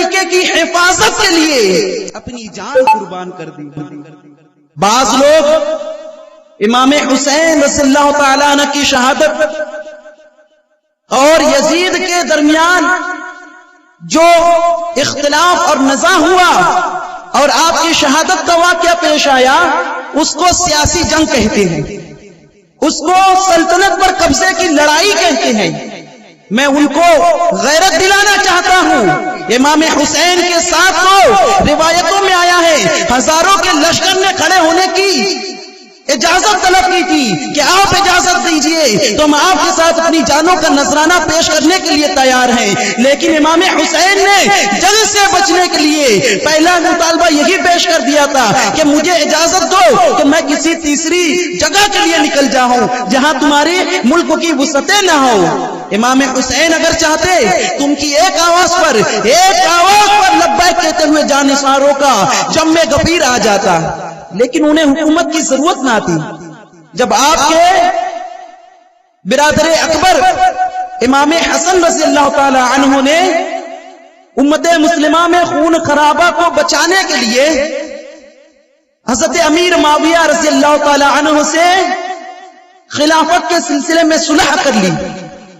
طریقے کی حفاظت کے لیے اپنی جان قربان کر دی۔ بعض لوگ امام حسین رضی اللہ تعالیٰ عنہ کی شہادت اور یزید کے درمیان جو اختلاف اور نزاع ہوا اور آپ کی شہادت کا واقعہ پیش آیا، اس کو سیاسی جنگ کہتے ہیں، اس کو سلطنت پر قبضے کی لڑائی کہتے ہیں۔ میں ان کو غیرت دلانا چاہتا ہوں، امام حسین کے ساتھ تو روایتوں میں آیا ہے ہزاروں کے لشکر نے کھڑے ہونے کی اجازت طلب کی تھی کہ آپ اجازت دیجئے تو ہم آپ کے ساتھ اپنی جانوں کا نذرانہ پیش کرنے کے لیے تیار ہیں، لیکن امام حسین نے جنگ سے بچنے کے لیے پہلا مطالبہ یہی پیش کر دیا تھا کہ مجھے اجازت دو کہ میں کسی تیسری جگہ کے لیے نکل جاؤں جہاں تمہاری ملک کی وسعتیں نہ ہو۔ امام حسین اگر چاہتے تم کی ایک آواز پر لبیک کہتے ہوئے جانثاروں کا جم میں غفیر آ جاتا، لیکن انہیں حکومت کی ضرورت نہ تھی۔ جب آپ کے برادر اکبر امام حسن رضی اللہ تعالی عنہ نے امت مسلمہ میں خون خرابہ کو بچانے کے لیے حضرت امیر معاویہ رضی اللہ تعالی عنہ سے خلافت کے سلسلے میں صلح کر لی،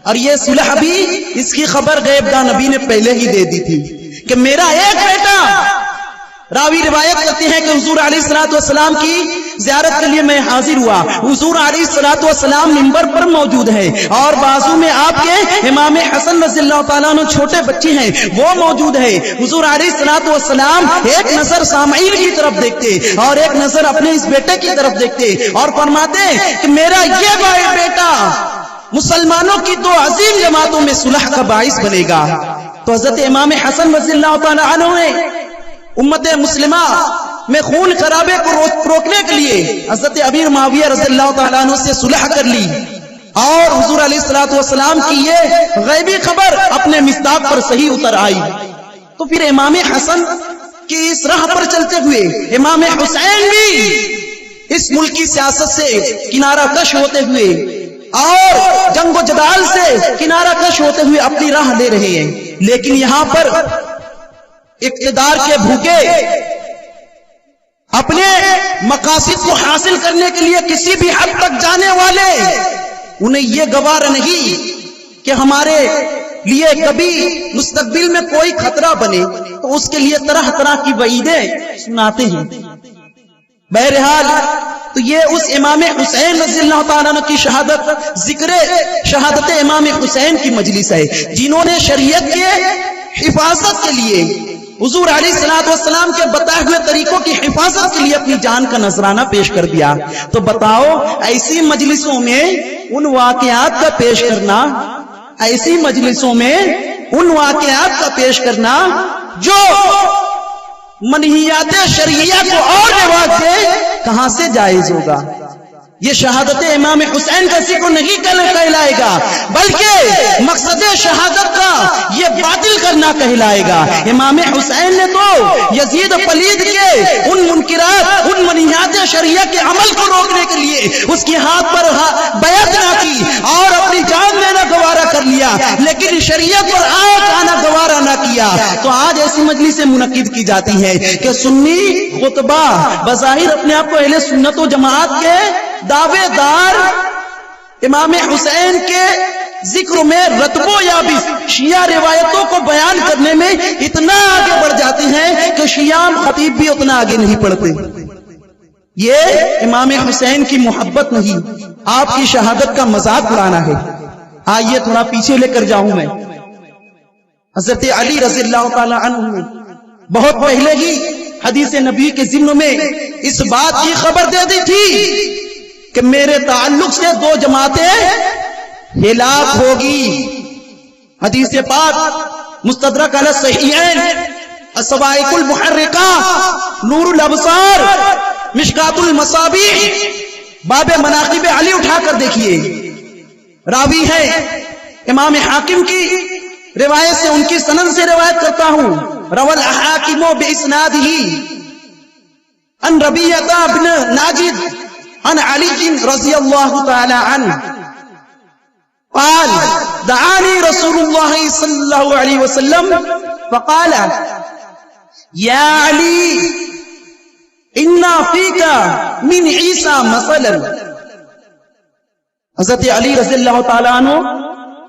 اور یہ صلح بھی اس کی خبر غیب داں نبی نے پہلے ہی دے دی تھی کہ میرا ایک بیٹا، راوی روایت کرتے ہیں کہ حضور علیہ الصلوۃ والسلام کی زیارت کے لیے میں حاضر ہوا، حضور علیہ الصلوۃ والسلام منبر پر موجود ہے اور بازو میں آپ کے امام حسن رضی اللہ تعالیٰ عنہ چھوٹے بچے ہیں وہ موجود ہے۔ حضور علیہ الصلوۃ والسلام ایک نظر سامعین کی طرف دیکھتے اور ایک نظر اپنے اس بیٹے کی طرف دیکھتے اور فرماتے کہ میرا یہ بیٹا مسلمانوں کی دو عظیم جماعتوں میں صلح کا باعث بنے گا۔ تو حضرت امام حسن رضی اللہ تعالیٰ عنہ نے امت مسلمہ میں خون خرابے کو روکنے کے لیے حضرت امیر معاویہ رضی اللہ تعالیٰ عنہ سے صلح کر لی، اور حضور علیہ الصلوۃ والسلام کی یہ غیبی خبر اپنے مصداق پر صحیح اتر آئی۔ تو پھر امام حسن کی اس راہ پر چلتے ہوئے امام حسین بھی اس ملکی سیاست سے کنارہ کش ہوتے ہوئے اور جنگ و جدال سے کنارہ کش ہوتے ہوئے اپنی راہ لے رہے ہیں، لیکن یہاں پر اقتدار کے بھوکے اپنے مقاصد کو حاصل کرنے کے لیے کسی بھی حد تک جانے والے، انہیں یہ گوارا نہیں کہ ہمارے لیے کبھی مستقبل میں کوئی خطرہ بنے، تو اس کے لیے طرح طرح کی وعیدیں سناتے ہیں۔ بہرحال تو یہ اس امام حسین رضی اللہ تعالیٰ عنہ کی شہادت، ذکر شہادت امام حسین کی مجلس ہے، جنہوں نے شریعت کے حفاظت کے لیے حضور علیہ الصلوۃ والسلام کے بتائے ہوئے طریقوں کی حفاظت کے لیے اپنی جان کا نذرانہ پیش کر دیا۔ تو بتاؤ ایسی مجلسوں میں ان واقعات کا پیش کرنا، ایسی مجلسوں میں ان واقعات کا پیش کرنا جو منہیات شرعیہ کو اور رواج دے، کہاں سے جائز ہوگا؟ یہ شہادت امام حسین کا ذکر نہیں کہلائے گا، بلکہ مقصد شہادت کا یہ باطل کرنا کہلائے گا۔ امام حسین نے تو یزید پلید کے ان منکرات، ان منہیات شرعیہ کے عمل کو روکنے کے لیے اس کی ہاتھ پر بیعت نہ کی اور اپنی جان دینا گوارا کر لیا، لیکن شریعت پر آنچ آنا گوارا نہ کیا۔ تو آج ایسی مجلسیں منعقد کی جاتی ہے کہ سنی خطبہ بظاہر اپنے آپ کو اہل سنت و جماعت کے دعوے دار امام حسین کے ذکر میں رتب و یابس شیعہ روایتوں کو بیان کرنے میں اتنا آگے بڑھ جاتے ہیں کہ شیعہ خطیب بھی اتنا آگے نہیں بڑھتے۔ یہ امام حسین کی محبت نہیں، آپ کی شہادت کا مذاق اڑانا ہے۔ آئیے تھوڑا پیچھے لے کر جاؤں میں۔ حضرت علی رضی اللہ تعالی عنہ نے بہت پہلے ہی حدیث نبی کے ضمن میں اس بات کی خبر دے دی تھی کہ میرے تعلق سے دو جماعتیں ہلاک ہوگی۔ حدیث پاک مستدرک علی الصحیحین، الصواعق المحرقہ، نور الابصار، مشکات المصابیح، باب مناقب علی اٹھا کر دیکھیے، راوی ہے امام حاکم کی روایت سے، ان کی سند سے روایت کرتا ہوں۔ روى الحاکم باسنادہ عن ربیعہ بن ناجد عن علی رضی اللہ تعالی عنہ قال دعانی رسول اللہ صلی اللہ علیہ وسلم فقال یا علی انا فیک من عیسیٰ مثلا. حضرت علی رضی اللہ تعالیٰ عنہ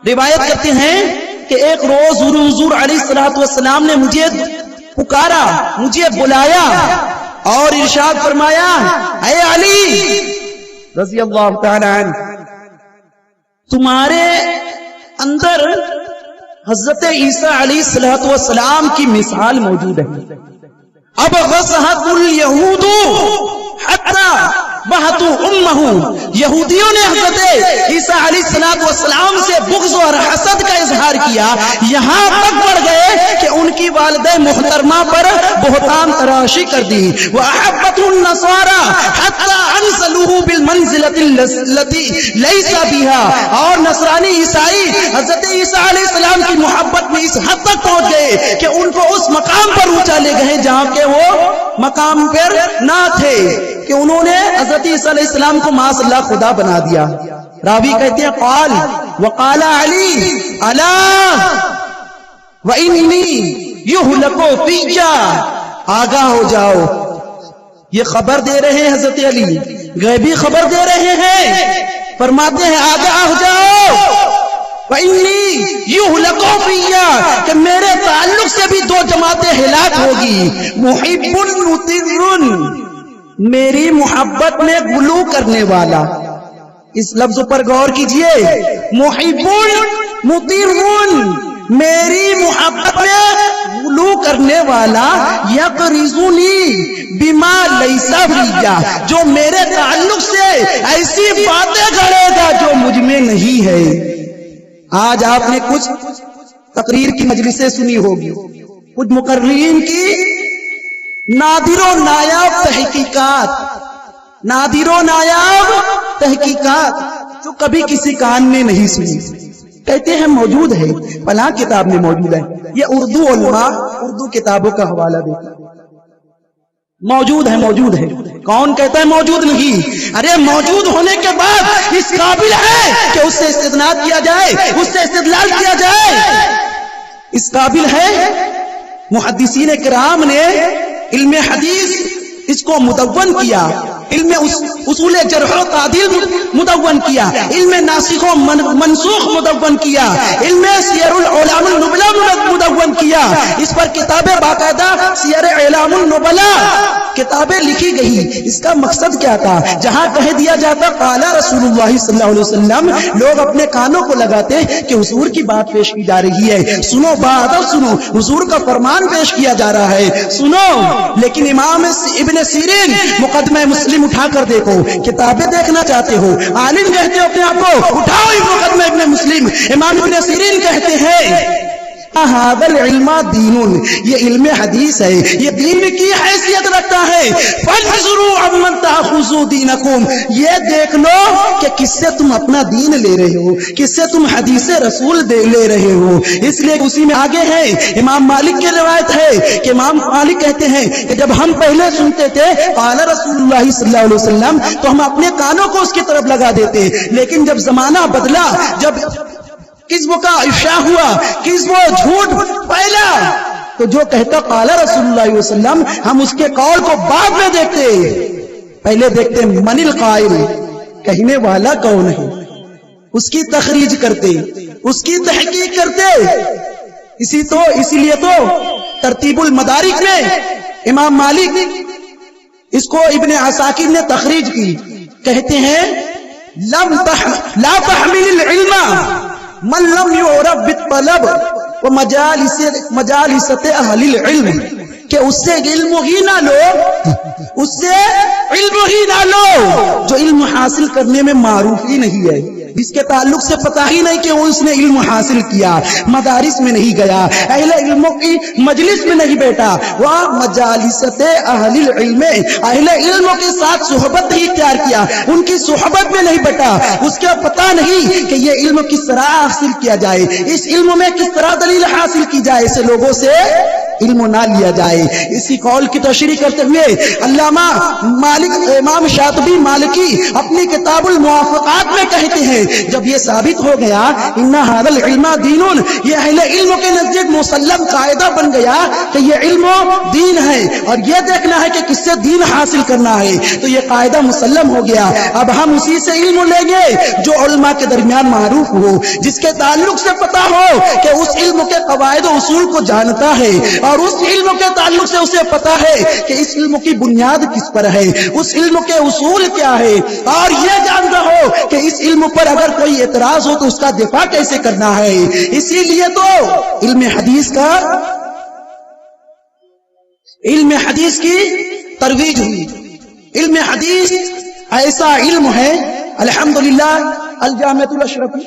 روایت کرتے ہیں کہ ایک روز حضور علیہ الصلوۃ والسلام نے مجھے پکارا، مجھے بلایا اور ارشاد فرمایا اے علی رضی اللہ تعالیٰ عنہ، تمہارے اندر حضرت عیسیٰ علیہ الصلوۃ والسلام کی مثال موجود ہے. اب غصہت الیہود حتی بہتو امہ، یہودیوں نے حضرت عیسیٰ علیہ الصلوۃ والسلام سے بغض اور حسد کا اظہار کیا، یہاں تک بڑھ گئے کہ ان کی والدہ محترمہ پر بہتان تراشی کر دی. وَأَحَبَّتْهُ النَّصَارَى حَتَّى أَنزَلُوهُ بِالْمَنزِلَةِ الَّتِي لَيْسَ بِهَا، اور نصرانی عیسائی حضرت عیسیٰ علیہ السلام کی محبت میں اس حد تک پہنچ گئے کہ ان کو اس مقام پر اونچا لے گئے جہاں کہ وہ مقام پر نہ تھے، کہ انہوں نے حضرت عیسیٰ علیہ السلام کو معاذ اللہ خدا بنا دیا. راوی کہتے ہیں قال وقال علی الا وانی یہلک فی، آگاہ ہو جاؤ. یہ خبر دے رہے ہیں حضرت علی، غیبی خبر دے رہے ہیں، فرماتے ہیں آگاہ ہو جاؤ وانی یہلک فی، کہ میرے تعلق سے بھی دو جماعتیں ہلاک ہوگی. محب مطر، میری محبت میں غلو کرنے والا. اس لفظ پر غور کیجئے، محب مطر، میری محبت میں غلو کرنے والا. یقرضنی بما لیس فی، جو میرے تعلق سے ایسی باتیں گھڑے گا جو مجھ میں نہیں ہے. آج آپ نے کچھ تقریر کی مجلسیں سنی ہوگی، کچھ مقررین کی نادر و نایاب تحقیقات، نادر و نایاب تحقیقات جو کبھی کسی کان میں نہیں سنی، کہتے ہیں موجود ہے، فلاں کتاب میں موجود ہے. یہ اردو علماء اردو کتابوں کا حوالہ دیتا ہے. موجود ہے، موجود ہے. کون کہتا ہے موجود نہیں؟ ارے موجود ہونے کے بعد اس قابل ہے کہ اس سے استدلال کیا جائے، اس سے استدلال کیا جائے، اس قابل ہے. محدثین کرام نے علم حدیث اس کو مدون کیا، علم اصول جرح و تعدیل مدون کیا، علم ناسخ و منسوخ مدون کیا، علم سیر الاعلام النبلا مدون کیا. اس پر کتابیں باقاعدہ سیر اعلام النبلا کتابیں لکھی گئی. اس کا مقصد کیا تھا؟ جہاں کہہ دیا جاتا قال رسول اللہ صلی اللہ علیہ وسلم، لوگ اپنے کانوں کو لگاتے کہ حضور کی بات پیش کی جا رہی ہے، سنو بات اور سنو، حضور کا فرمان پیش کیا جا رہا ہے، سنو. لیکن امام ابن سیرین مقدمہ مسلم اٹھا کر دیکھو، کتابیں دیکھنا چاہتے ہو، عالم کہتے ہو اپنے آپ کو، اٹھاؤ مقدمہ ابن مسلم. امام ابن سیرین کہتے ہیں هذا العلم دین، یہ علم حدیث ہے، یہ دین کی حیثیت رکھتا ہے. فانظروا عمن تاخذوا دینکم، یہ دیکھ لو کہ کس سے تم اپنا دین لے رہے ہو، کس سے تم حدیث رسول لے رہے ہو. اس لیے اسی میں آگے ہے امام مالک کی روایت ہے کہ امام مالک کہتے ہیں کہ جب ہم پہلے سنتے تھے قال رسول اللہ صلی اللہ علیہ وسلم تو ہم اپنے کانوں کو اس کی طرف لگا دیتے، لیکن جب زمانہ بدلا، جب کذب کا افشا ہوا، کذب و جھوٹ پھیلا، تو جو کہتا قال رسول اللہ علیہ وسلم ہم اس کے قول کو بعد میں دیکھتے، پہلے دیکھتے من القائل، کہنے والا کون ہے، اس کی تخریج کرتے، اس کی تحقیق کرتے. اسی لیے تو ترتیب المدارک میں امام مالک اس کو ابن عساکر نے تخریج کی، کہتے ہیں لا تحمل العلم من لم يعرف بالطلب ومجالس اہل العلم، کہ اس سے علم ہی نہ لو، اس سے علم ہی نہ لو جو علم حاصل کرنے میں معروف ہی نہیں ہے، جس کے تعلق سے پتہ ہی نہیں کہ وہ اس نے علم حاصل کیا، مدارس میں نہیں گیا، اہل علموں کی مجلس میں نہیں بیٹھا، وہ مجالست اہل العلم، اہل علموں کے ساتھ صحبت نہیں اختیار کیا، ان کی صحبت میں نہیں بیٹھا، اس کا پتہ نہیں کہ یہ علم کس طرح حاصل کیا جائے، اس علم میں کس طرح دلیل حاصل کی جائے، ایسے لوگوں سے علم نہ لیا جائے۔ اسی قول کی تشریح کرتے ہوئے علامہ امام شاطبی مالکی اپنی کتاب الموافقات میں کہتے ہیں جب یہ ثابت ہو گیا ان ھذا العلم دین، یہ اہل علم کے نزدیک مسلم قاعدہ بن گیا کہ یہ علم دین ہے اور یہ دیکھنا ہے کہ کس سے دین حاصل کرنا ہے، تو یہ قاعدہ مسلم ہو گیا۔ اب ہم اسی سے علم لیں گے جو علماء کے درمیان معروف ہو، جس کے تعلق سے پتا ہو کہ اس علم کے قواعد و اصول کو جانتا ہے، اور اس علم کے تعلق سے اسے پتا ہے کہ اس علم کی بنیاد کس پر ہے، اس علم کے اصول کیا ہے، اور یہ جانتا ہو کہ اس علم پر اگر کوئی اعتراض ہو تو اس کا دفاع کیسے کرنا ہے۔ اسی لیے تو علم حدیث کی ترویج ہوئی۔ علم حدیث ایسا علم ہے الحمدللہ الجامعۃ الاشرفی،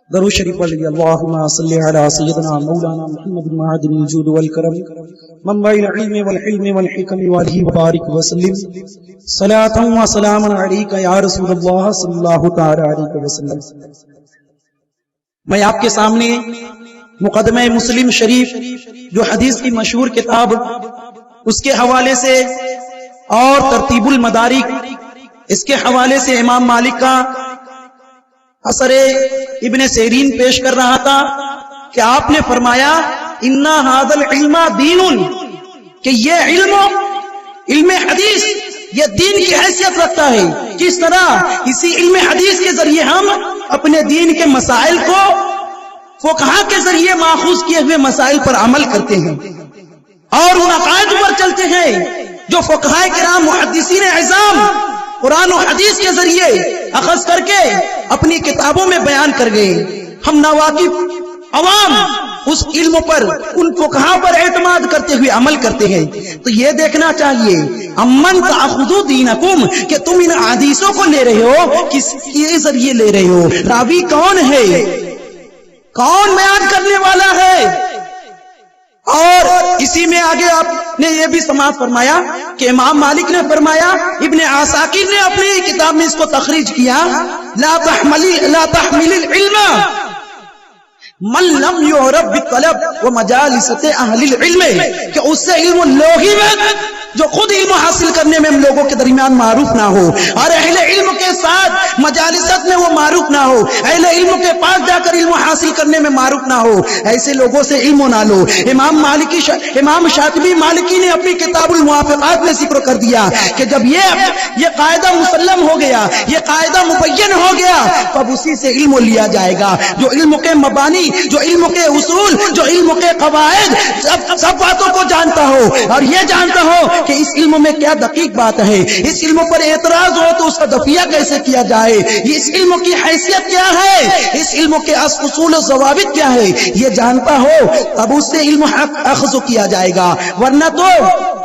درود شریف پڑھ لیجیے، اللہم صلی علی سیدنا مولانا محمد معدن الجود والکرم منبع العلم والحلم والحکم وعلیہ وبارک وسلم، صلاۃ و سلام علیک یا رسول اللہ صلی اللہ تعالی علیہ وسلم۔ میں آپ کے سامنے مقدمہ مسلم شریف جو حدیث کی مشہور کتاب، اس کے حوالے سے اور ترتیب المدارک اس کے حوالے سے امام مالک کا اثر ابن سیرین پیش کر رہا تھا کہ آپ نے فرمایا ان ھذا العلم دین، کہ یہ علم حدیث یہ دین کی حیثیت رکھتا ہے۔ کس طرح؟ اسی علم حدیث کے ذریعے ہم اپنے دین کے مسائل کو فقہا کے ذریعے ماخوذ کیے ہوئے مسائل پر عمل کرتے ہیں اور ان عقائد پر چلتے ہیں جو فقہائے کرام محدثین اعظام قرآن و حدیث کے ذریعے اخذ کر کے اپنی کتابوں میں بیان کر گئے۔ ہم ناواقف عوام اس علم پر، ان فقہا پر اعتماد کرتے ہوئے عمل کرتے ہیں۔ تو یہ دیکھنا چاہیے امن تاخذوا دینکم، کہ تم ان حدیثوں کو لے رہے ہو کس کے ذریعے لے رہے ہو، راوی کون ہے، کون بیان کرنے والا ہے۔ اور اسی میں آگے آپ نے یہ بھی سماعت فرمایا کہ امام مالک نے فرمایا، ابن عساکر نے اپنی کتاب میں اس کو تخریج کیا، لا تحمل العلم من لم يعرف بالطلب ومجالسة اہل العلم، کہ اس سے علم لوگی میں جو خود علم حاصل کرنے میں ہم لوگوں کے درمیان معروف نہ ہو، اور اہل علم کے ساتھ مجالست میں وہ معروف نہ ہو، اہل علم کے پاس جا کر علم حاصل کرنے میں معروف نہ ہو، ایسے لوگوں سے علم نہ لو۔ امام شاطبی مالکی نے اپنی کتاب الموافقات میں ذکر کر دیا کہ جب یہ قاعدہ مسلم ہو گیا، یہ قاعدہ مبین ہو گیا، تو اب اسی سے علم لیا جائے گا۔ جو علم کے مبانی، جو علم کے اصول، جو علم کے قواعد، سب باتوں کو جانتا ہو اور یہ جانتا ہو کہ اس علم میں کیا دقیق بات ہے، اس علم پر اعتراض ہو تو اس کا دفیہ کیسے کیا جائے، اس علم کی حیثیت کیا ہے، اس علم کے اصول و ضوابط کیا ہے، یہ جانتا ہو تب اس سے علم اخذ کیا جائے گا۔ ورنہ تو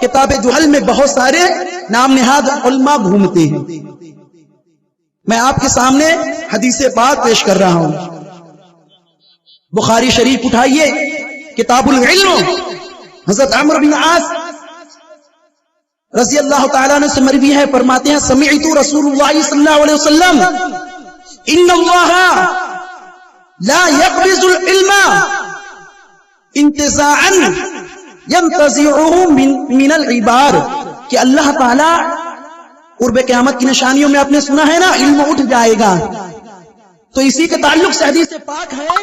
کتاب جہل میں بہت سارے نام نہاد علماء گھومتے ہیں۔ میں آپ کے سامنے حدیث پاک پیش کر رہا ہوں، بخاری شریف اٹھائیے، کتاب العلم، حضرت عمرو بن عاص رضی اللہ تعالیٰ عنہ سے مروی ہے، فرماتے ہیں سمعت رسول اللہ صلی اللہ علیہ وسلم ان اللہ لا يقبض العلم انتزاعا ينتزعه من العباد، کہ اللہ تعالیٰ قرب قیامت کی نشانیوں میں آپ نے سنا ہے نا علم اٹھ جائے گا، تو اسی کے تعلق سے حدیث پاک ہے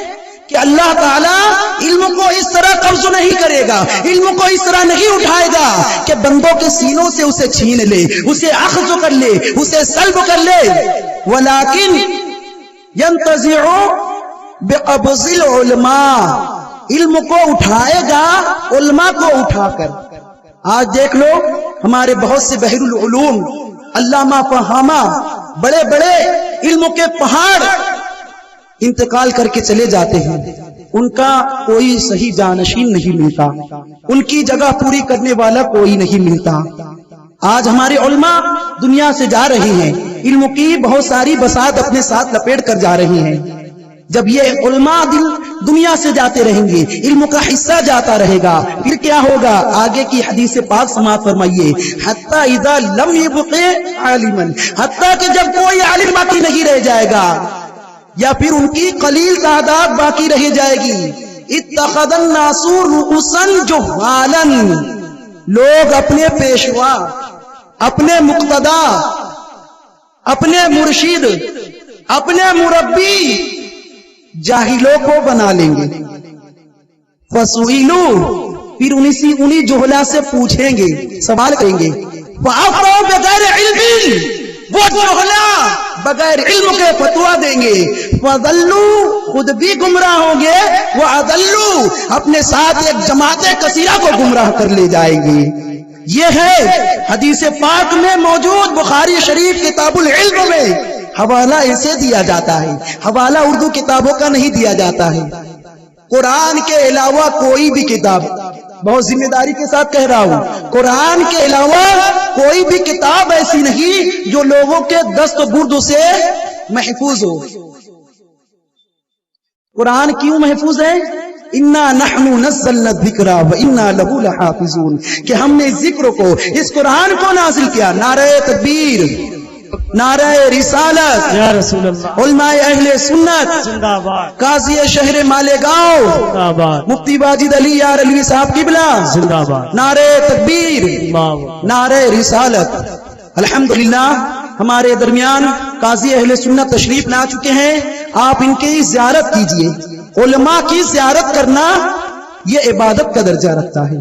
کہ اللہ تعالیٰ علم کو اس طرح قبض نہیں کرے گا، علم کو اس طرح نہیں اٹھائے گا کہ بندوں کے سینوں سے اسے چھین لے، اسے اخذ کر لے، اسے سلب کر لے، ولیکن ينتزع بقبض العلماء، علم کو اٹھائے گا علماء کو اٹھا کر۔ آج دیکھ لو ہمارے بہت سے بحر العلوم، علامہ فہامہ، بڑے بڑے علم کے پہاڑ انتقال کر کے چلے جاتے ہیں، ان کا کوئی صحیح جانشین نہیں ملتا، ان کی جگہ پوری کرنے والا کوئی نہیں ملتا۔ آج ہمارے علماء دنیا سے جا رہے ہیں، علم کی بہت ساری بساط اپنے ساتھ لپیٹ کر جا رہے ہیں۔ جب یہ علماء دنیا سے جاتے رہیں گے، علم کا حصہ جاتا رہے گا، پھر کیا ہوگا؟ آگے کی حدیث پاک سماعت فرمائیے، حتی اذا لم يبق عالما، حتی کہ جب کوئی عالم باقی نہیں رہ جائے گا، یا پھر ان کی قلیل تعداد باقی رہ جائے گی، اتخذ الناس رؤوسا جهالا، لوگ اپنے پیشوا، اپنے مقتدا، اپنے مرشد، اپنے مربی جاہلوں کو بنا لیں گے. فسئلوا، پھر انہی جہلا سے پوچھیں گے، سوال کریں گے. فافتوا بغیر علم، وہ جہلا بغیر علم کے فتوا دیں گے. فضلوا، خود بھی گمراہ ہوں گے. وَأَضَلُّوا، اپنے ساتھ ایک جماعت کثیرہ کو گمراہ کر لے جائیں گے. یہ ہے حدیث پاک میں موجود بخاری شریف کتاب العلم میں. حوالہ اسے دیا جاتا ہے، حوالہ اردو کتابوں کا نہیں دیا جاتا ہے. قرآن کے علاوہ کوئی بھی کتاب، بہت ذمہ داری کے ساتھ کہہ رہا ہوں، قرآن کے علاوہ کوئی بھی کتاب ایسی نہیں جو لوگوں کے دست و برد سے محفوظ ہو. قرآن کیوں محفوظ ہے؟ انا نحن نزلنا الذکر وانا له لحافظون، کہ ہم نے اس ذکر کو، اس قرآن کو نازل کیا. نعرہ تکبیر، نعرہ رسالت یا رسول اللہ، علماء اہل سنت زندہ باد، قاضی شہر مالیگاؤں زندہ باد، مفتی واجد علی یار علی صاحب قبلہ زندہ باد، نعرہ تکبیر، نعرہ رسالت. الحمدللہ ہمارے درمیان قاضی اہل سنت تشریف لا چکے ہیں. آپ ان کی زیارت کیجئے. علماء کی زیارت کرنا یہ عبادت کا درجہ رکھتا ہے،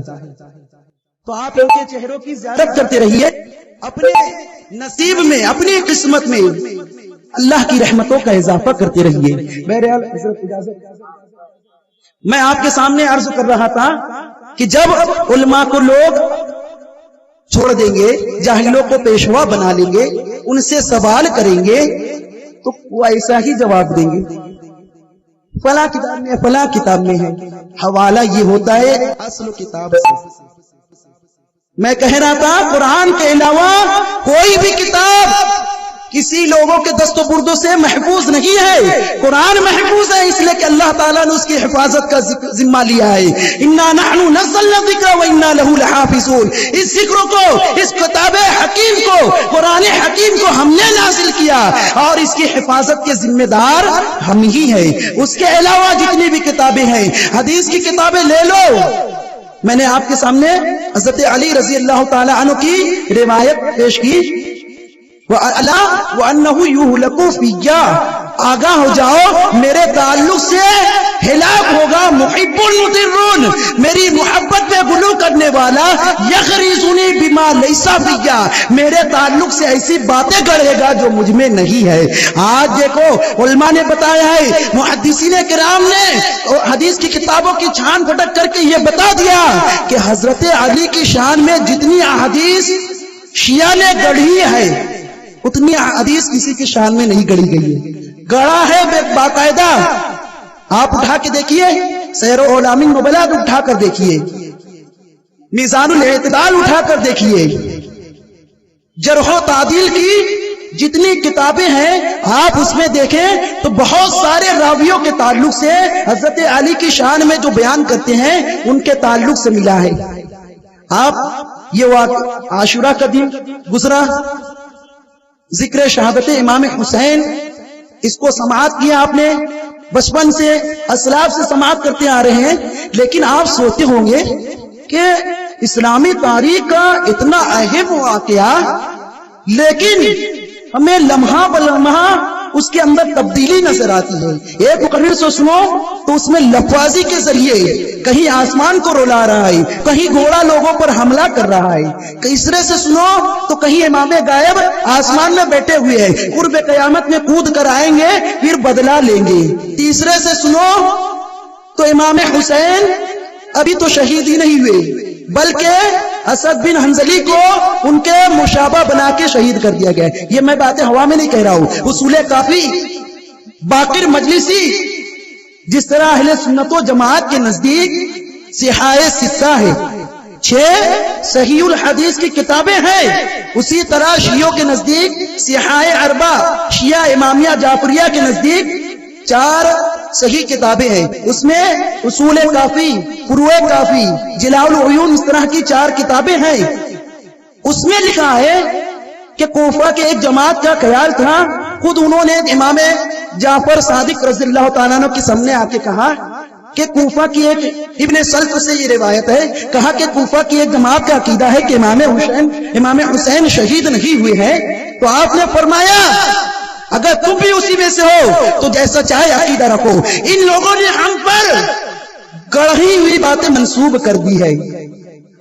تو آپ ان کے چہروں کی زیارت کرتے رہیے. اپنے نصیب میں، اپنی قسمت میں اللہ کی رحمتوں کا اضافہ کرتے رہیے. بہرحال حضرت اجازت، میں آپ کے سامنے عرض کر رہا تھا کہ جب علماء کو لوگ چھوڑ دیں گے، جاہلوں کو پیشوا بنا لیں گے، ان سے سوال کریں گے تو وہ ایسا ہی جواب دیں گے، فلاں کتاب میں، فلاں کتاب میں ہے. حوالہ یہ ہوتا ہے اصل کتاب سے. میں کہہ رہا تھا قرآن کے علاوہ کوئی بھی کتاب کسی لوگوں کے دست و بردوں سے محفوظ نہیں ہے. قرآن محفوظ ہے اس لیے کہ اللہ تعالیٰ نے اس کی حفاظت کا ذمہ لیا ہے. انا نحن نزلنا الذکر وانا له لحافظون، اس ذکر کو، اس کتاب حکیم کو، قرآن حکیم کو ہم نے نازل کیا اور اس کی حفاظت کے ذمہ دار ہم ہی ہیں. اس کے علاوہ جتنی بھی کتابیں ہیں، حدیث کی کتابیں لے لو. میں نے آپ کے سامنے حضرت علی رضی اللہ تعالی عنہ کی روایت پیش کی. وَأَنَّهُ يُهْلَكُ فِيَّا، آگاہ ہو جاؤ میرے تعلق سے ہلاک ہوگا محب المضرون، میری محبت میں غلو کرنے والا، یغریزنی بما لیس فیّا، میرے تعلق سے ایسی باتیں گڑھے گا جو مجھ میں نہیں ہے. آج دیکھو علماء نے بتایا ہے، محدثین کرام نے حدیث کی کتابوں کی چھان پھٹک کر کے یہ بتا دیا کہ حضرت علی کی شان میں جتنی احادیث شیعہ نے گڑھی ہے اتنی حدیث کسی کی شان میں نہیں گڑی گئی ہے. گڑا ہے باقاعدہ. آپ اٹھا کے دیکھیے، سیر اعلام النبلاء اٹھا کر دیکھیے، میزان الاعتدال اٹھا کر دیکھیے، جرح و تعدیل کی جتنی کتابیں ہیں آپ اس میں دیکھیں تو بہت سارے راویوں کے تعلق سے حضرت علی کی شان میں جو بیان کرتے ہیں ان کے تعلق سے ملا ہے. آپ یہ عاشورہ کا دن گزرا، ذکر شہادت امام حسین، اس کو سماعت کیا آپ نے، بچپن سے اسلاف سے سماعت کرتے آ رہے ہیں. لیکن آپ سوچتے ہوں گے کہ اسلامی تاریخ کا اتنا اہم واقعہ، لیکن ہمیں لمحہ بلمحہ اس کے اندر تبدیلی نظر آتی ہے. ایک مقرر سے سنو تو اس میں لفظی کے ذریعے کہیں آسمان کو رولا رہا ہے، کہیں گھوڑا لوگوں پر حملہ کر رہا ہے. تیسرے سے سنو تو کہیں امام غائب آسمان میں بیٹھے ہوئے ہیں، قرب قیامت میں کود کر آئیں گے پھر بدلہ لیں گے. تیسرے سے سنو تو امام حسین ابھی تو شہید ہی نہیں ہوئے بلکہ اسد بن حنظلی کو ان کے مشابہ بنا کے شہید کر دیا گیا. یہ میں باتیں ہوا میں نہیں کہہ رہا ہوں، اصول کافی باقر مجلسی جس طرح اہل سنت و جماعت کے نزدیک صحاح ستہ ہے، 6 صحیح الحدیث کی کتابیں ہیں، اسی طرح شیعوں کے نزدیک صحاح اربع، شیعہ امامیہ جعفریہ کے نزدیک 4 صحیح کتابیں ہیں. اس میں اصول کافی، فروع کافی، جلاء العیون، اس طرح کی 4 کتابیں ہیں. اس میں لکھا ہے کہ کوفہ کے ایک جماعت کا خیال تھا، خود انہوں نے امام جعفر صادق رضی اللہ تعالیٰ عنہ کے سامنے آ کے کہا کہ کوفہ کی ایک ابن سلف سے یہ روایت ہے، کہا کہ کوفہ کی ایک جماعت کا عقیدہ ہے کہ امام حسین شہید نہیں ہوئے ہیں، تو آپ نے فرمایا اگر تم بھی اسی میں سے ہو تو جیسا چاہے عقیدہ رکھو، ان لوگوں نے ہم پر گڑھی ہوئی باتیں منسوب کر دی ہے،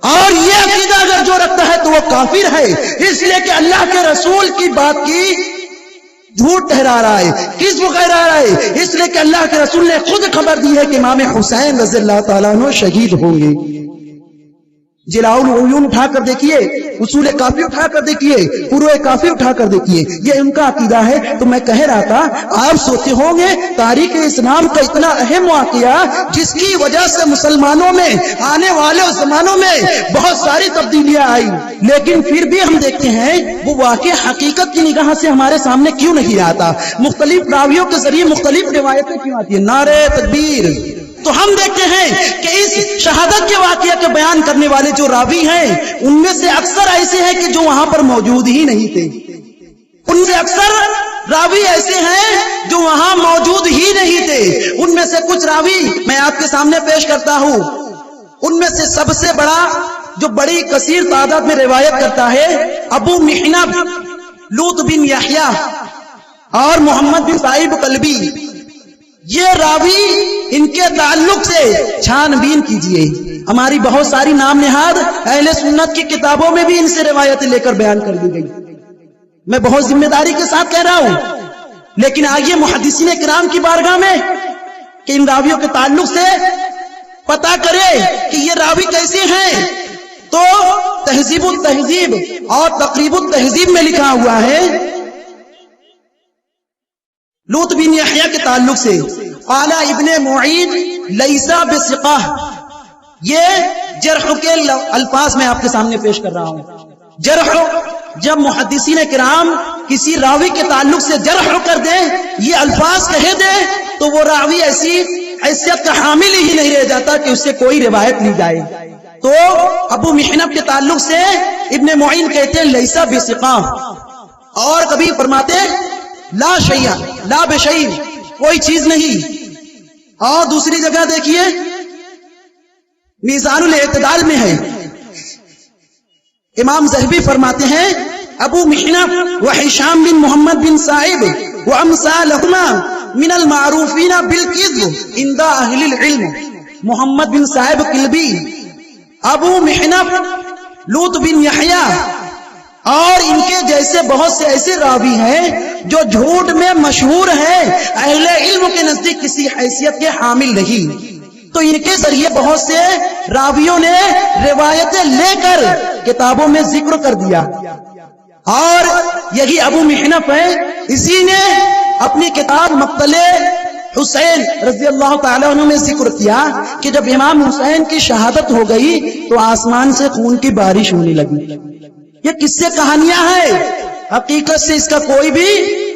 اور یہ عقیدہ اگر جو رکھتا ہے تو وہ کافر ہے، اس لیے کہ اللہ کے رسول کی بات کی جھوٹ ٹھہرا رہا ہے، کس وہ کہہ رہا ہے، اس لیے کہ اللہ کے رسول نے خود خبر دی ہے کہ امام حسین رضی اللہ تعالیٰ عنہ شہید ہوں گے۔ جلاء العیون اٹھا کر دیکھیے، اصول کافی اٹھا کر دیکھیے، فروع کافی اٹھا کر دیکھیے، یہ ان کا عقیدہ ہے۔ تو میں کہہ رہا تھا آپ سوچتے ہوں گے تاریخ اسلام کا اتنا اہم واقعہ جس کی وجہ سے مسلمانوں میں آنے والے زمانوں میں بہت ساری تبدیلیاں آئی، لیکن پھر بھی ہم دیکھتے ہیں وہ واقعہ حقیقت کی نگاہ سے ہمارے سامنے کیوں نہیں آتا، مختلف راویوں کے ذریعے مختلف روایتیں کیوں آتی ہیں۔ نعرہ تکبیر! تو ہم دیکھتے ہیں کہ اس شہادت کے واقعہ کے بیان کرنے والے جو راوی ہیں ان میں سے اکثر ایسے ہیں کہ جو وہاں پر موجود ہی نہیں تھے، ان سے اکثر راوی ایسے ہیں جو وہاں موجود ہی نہیں تھے۔ ان میں سے کچھ راوی میں آپ کے سامنے پیش کرتا ہوں، ان میں سے سب سے بڑا جو بڑی کثیر تعداد میں روایت کرتا ہے ابو محنب لوط بن یحییٰ اور محمد بن صائب قلبی، یہ راوی ان کے تعلق سے چھان بین کیجئے۔ ہماری بہت ساری نام نہاد اہل سنت کی کتابوں میں بھی ان سے روایتیں لے کر بیان کر دی گئی، میں بہت ذمہ داری کے ساتھ کہہ رہا ہوں، لیکن آئیے محدثین کرام کی بارگاہ میں کہ ان راویوں کے تعلق سے پتہ کرے کہ یہ راوی کیسے ہیں۔ تو تہذیب التہذیب اور تقریب التہذیب میں لکھا ہوا ہے لوط بن یحییٰ کے تعلق سے، قال ابن معین لیسا بثقہ، یہ جرح کے الفاظ میں آپ کے سامنے پیش کر رہا ہوں۔ جرح جب محدثین کرام کسی راوی کے تعلق سے جرح کر دیں، یہ الفاظ کہہ دیں، تو وہ راوی ایسی حیثیت کا حامل ہی نہیں رہ جاتا کہ اس سے کوئی روایت لی جائے۔ تو ابو محنب کے تعلق سے ابن معین کہتے ہیں لیسا بثقہ، اور کبھی فرماتے لا شیء لا بشیء، کوئی چیز نہیں۔ اور دوسری جگہ دیکھیے میزان الاعتدال میں ہے، امام ذہبی فرماتے ہیں ابو محنب وحشام بن محمد بن صائب وامثالہما من المعروفین بالکذب عند اہل العلم۔ محمد بن صائب قلبی، ابو محنب، لوط بن یحییٰ اور ان کے جیسے بہت سے ایسے راوی ہیں جو جھوٹ میں مشہور ہیں، اہل علم کے نزدیک کسی حیثیت کے حامل نہیں۔ تو ان کے ذریعے بہت سے راویوں نے روایتیں لے کر کتابوں میں ذکر کر دیا، اور یہی ابو محنف ہے، اسی نے اپنی کتاب مقتل حسین رضی اللہ تعالیٰ عنہ میں ذکر کیا کہ جب امام حسین کی شہادت ہو گئی تو آسمان سے خون کی بارش ہونے لگی۔ یہ کس سے کہانیاں ہیں، حقیقت سے اس کا کوئی بھی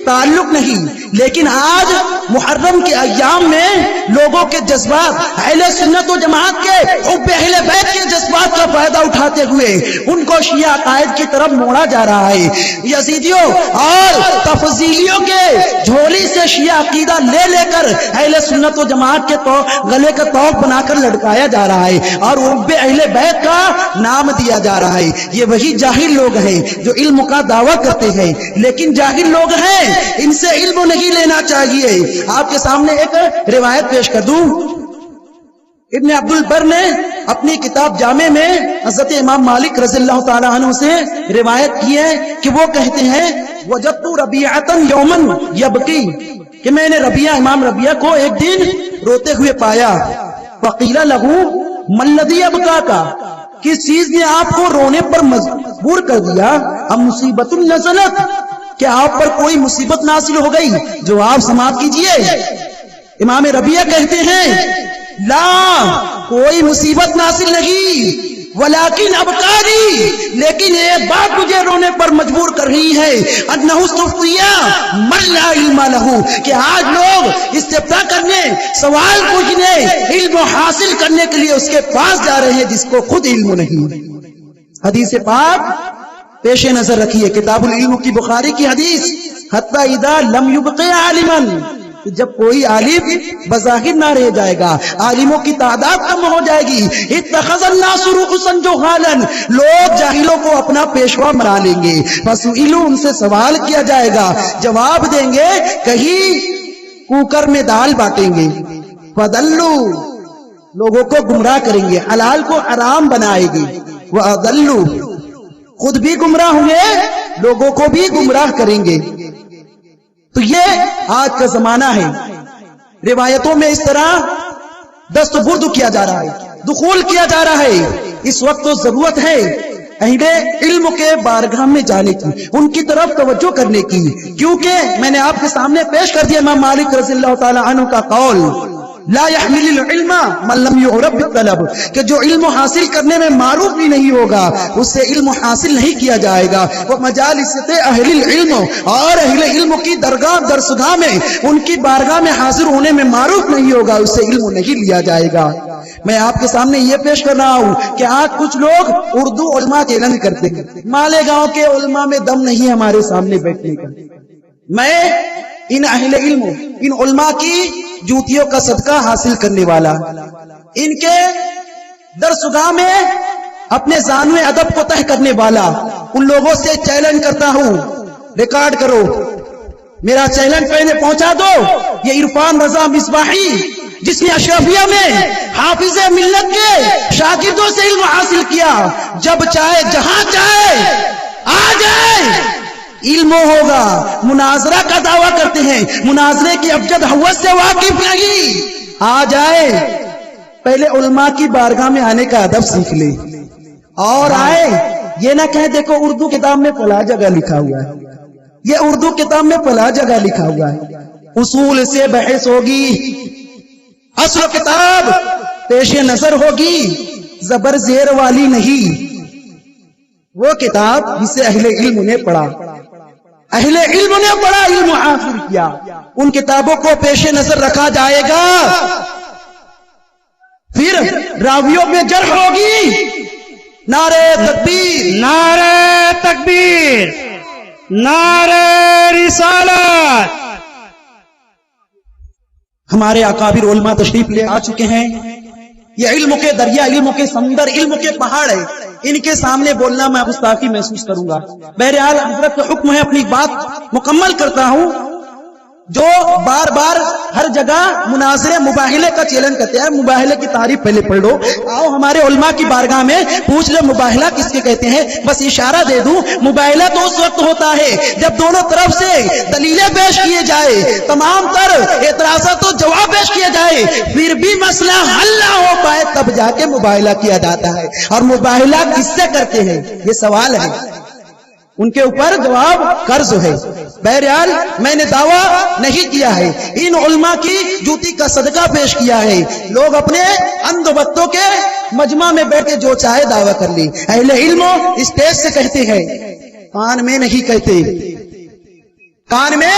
تعلق نہیں، لیکن آج محرم کے ایام میں لوگوں کے جذبات، اہل سنت و جماعت کے حب اہل بیت کے جذبات کا فائدہ اٹھاتے ہوئے ان کو شیعہ عقائد کی طرف موڑا جا رہا ہے، یزیدیوں اور تفضیلیوں کے جھولی سے شیعہ عقیدہ لے لے کر اہل سنت و جماعت کے گلے کا طوق بنا کر لٹکایا جا رہا ہے اور حب اہل بیت کا نام دیا جا رہا ہے۔ یہ وہی جاہل لوگ ہیں جو علم کا دعویٰ کرتے ہیں، لیکن جاہل لوگ ہیں، ان سے علم نہیں لینا چاہیے۔ آپ کے سامنے ایک روایت پیش کر دوں، ابن عبد البر نے اپنی کتاب جامع میں حضرت امام مالک رضی اللہ تعالی عنہ سے روایت کی ہے کہ وہ کہتے ہیں وجدت ربیعۃ یوما یبکی، کہ میں نے ربیعہ، امام ربیعہ کو ایک دن روتے ہوئے پایا، فقیل لہ ما الذی ابکاک، کس چیز نے آپ کو رونے پر مجبور کر دیا؟ ام مصیبت نزلت، کہ آپ پر کوئی مصیبت نازل ہو گئی؟ جواب سماعت کیجئے۔ امام ربیعہ کہتے ہیں لا، کوئی مصیبت نازل نہیں، ولیکن ابکاری، لیکن ایک بات مجھے رونے پر مجبور کر رہی ہے، انہ استفتی من لا علم لہ، کہ آج لوگ استفتاء کرنے، سوال پوچھنے، علم حاصل کرنے کے لیے اس کے پاس جا رہے ہیں جس کو خود علم نہیں۔ حدیث پاک پیش نظر رکھیے، کتاب العلم کی بخاری کی حدیث، حتی اذا لم یبق عالما کہ جب کوئی عالم بظاہر نہ رہ جائے گا، عالموں کی تعداد کم ہو جائے گی. اتخذ الناس رؤوسا جہالا، لوگ جاہلوں کو اپنا پیشوا بنا لیں گے. فسئلوا، ان سے سوال کیا جائے گا، جواب دیں گے، کہیں کوکر میں دال بانٹیں گے. فضلوا، لوگوں کو گمراہ کریں گے، حلال کو حرام بنائے گی. وَأَضَلُّوا، خود بھی گمراہ ہوں گے، لوگوں کو بھی گمراہ کریں گے. تو یہ آج کا زمانہ ہے. روایتوں میں اس طرح دستبرد کیا جا رہا ہے، دخول کیا جا رہا ہے. اس وقت تو ضرورت ہے اہل علم کے بارگاہ میں جانے کی، ان کی طرف توجہ کرنے کی، کیونکہ میں نے آپ کے سامنے پیش کر دیا امام مالک رضی اللہ تعالی عنہ کا قول، لا يحمل العلم من لم يعرف بالطلب، کہ جو علم حاصل کرنے میں معروف بھی نہیں ہوگا اس سے علم حاصل نہیں کیا جائے گا. وہ مجالس اہل العلم، اور اہل علم کی درگاہ درسگاہ میں، ان کی بارگاہ میں حاضر ہونے میں معروف نہیں ہوگا اس سے علم نہیں لیا جائے گا. میں آپ کے سامنے یہ پیش کر رہا ہوں کہ آج کچھ لوگ اردو علماء کے اعلان کرتے ہیں. مالیگاؤں کے علماء میں دم نہیں ہمارے سامنے بیٹھنے کا. میں ان اہل علم، ان علماء کی جوتیوں کا صدقہ حاصل کرنے والا، ان کے درسگاہ میں اپنے زانوِ ادب کو تہ کرنے والا، ان لوگوں سے چیلنج کرتا ہوں، ریکارڈ کرو، میرا چیلنج پہلے پہنچا دو. یہ عرفان رضا مصباحی، جس نے اشرفیہ میں حافظ ملت کے شاگردوں سے علم حاصل کیا، جب چاہے جہاں چاہے آ جائے، علم ہوگا. مناظرہ کا دعویٰ کرتے ہیں، مناظرے کی ابجد حوث سے واقف نہیں. آ جائے، پہلے علماء کی بارگاہ میں آنے کا ادب سیکھ لے اور آئے. یہ نہ کہے دیکھو اردو کتاب میں فلاں جگہ لکھا ہوا ہے، یہ اردو کتاب میں فلاں جگہ لکھا ہوا ہے. اصول سے بحث ہوگی، اصل کتاب پیش نظر ہوگی، زبر زیر والی نہیں. وہ کتاب جسے اہل علم نے پڑھا، اہل علم نے بڑا علم حاصل کیا، ان کتابوں کو پیش نظر رکھا جائے گا. پھر راویوں میں جرح ہوگی. نعرہ تکبیر، نعرہ تکبیر، نعرہ رسالت. ہمارے اکابر علماء تشریف لے آ چکے ہیں. یہ علم کے دریا، علم کے سمندر، علم کے پہاڑ ہے. ان کے سامنے بولنا میں گستاخی محسوس کروں گا. بہرحال حضرت کا حکم ہے، اپنی بات مکمل کرتا ہوں. جو بار بار ہر جگہ مناظرے مباہلے کا چیلنج کرتے ہیں، مباہلے کی تعریف پہلے پڑھ لو. آؤ ہمارے علماء کی بارگاہ میں پوچھ لے مباہلہ کس کے کہتے ہیں. بس اشارہ دے دوں، مباہلہ تو اس وقت ہوتا ہے جب دونوں طرف سے دلیلیں پیش کیے جائے، تمام تر اعتراضات و جواب پیش کیے جائے، پھر بھی مسئلہ حل نہ ہو پائے، تب جا کے مباہلہ کیا جاتا ہے. اور مباہلہ کس سے کرتے ہیں یہ سوال ہے، ان کے اوپر جواب قرض ہے. بہرحال میں نے دعویٰ نہیں کیا ہے، ان علماء کی جوتی کا صدقہ پیش کیا ہے. لوگ اپنے اندھ وقتوں کے مجمع میں بیٹھے جو چاہے دعویٰ کر لی. اہل علم اسٹیج سے کہتے ہیں، کان میں نہیں کہتے، کان میں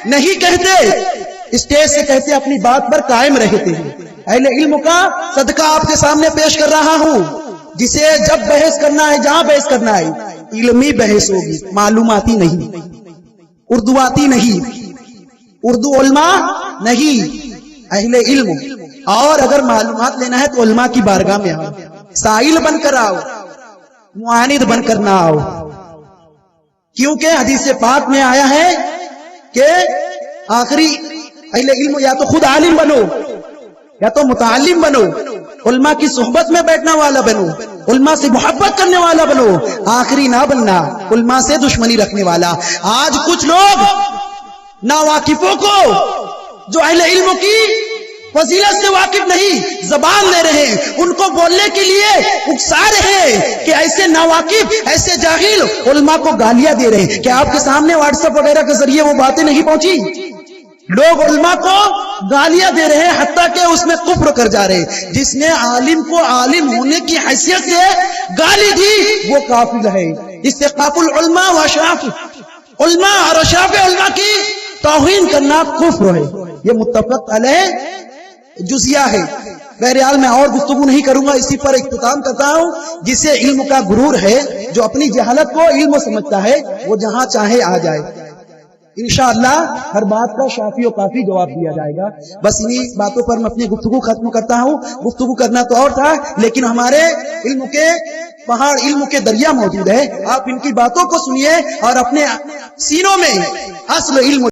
نہیں کہتے، اسٹیج سے کہتے، اپنی بات پر قائم رہتے ہیں. اہل علم کا صدقہ آپ کے سامنے پیش کر رہا ہوں، جسے جب بحث کرنا ہے، جہاں بحث کرنا ہے، علمی بحث ہوگی، معلوماتی نہیں، اردواتی نہیں، اردو علماء نہیں، اہل علم. اور اگر معلومات لینا ہے تو علماء کی بارگاہ میں آؤ، سائل بن کر آؤ، معاند بن کر نہ آؤ. کیونکہ حدیث پاک میں آیا ہے کہ آخری اہل علم یا تو خود عالم بنو یا تو متعلم بنو، علماء کی صحبت میں بیٹھنے والا بنو، علماء سے محبت کرنے والا بنو، آخری نہ بننا علماء سے دشمنی رکھنے والا. آج کچھ لوگ ناواقفوں کو، جو اہل علم کی فضیلت سے واقف نہیں، زبان لے رہے ہیں، ان کو بولنے کے لیے اکسا رہے ہیں کہ ایسے ناواقف، ایسے جاہل علماء کو گالیاں دے رہے ہیں. کہ آپ کے سامنے واٹس ایپ وغیرہ کے ذریعے وہ باتیں نہیں پہنچی؟ لوگ علماء کو گالیاں دے رہے ہیں، حتیٰ کہ اس میں کفر کر جا رہے ہیں. جس نے عالم کو عالم ہونے کی حیثیت سے گالی دی وہ کافر ہے. استحقاق العلماء و اشراف علماء اور اشراف علماء کی توہین کرنا کفر ہے. یہ متفق علیہ جزیہ ہے. بہرحال میں اور گفتگو نہیں کروں گا، اسی پر اختتام کرتا ہوں. جسے علم کا غرور ہے، جو اپنی جہالت کو علم سمجھتا ہے، وہ جہاں چاہے آ جائے. انشاءاللہ ہر بات کا شافی و کافی جواب دیا جائے گا. بس انہی باتوں پر میں اپنی گفتگو ختم کرتا ہوں. گفتگو کرنا تو اور تھا، لیکن ہمارے علم کے پہاڑ، علم کے دریا موجود ہے. آپ ان کی باتوں کو سنیے اور اپنے سینوں میں اصل علم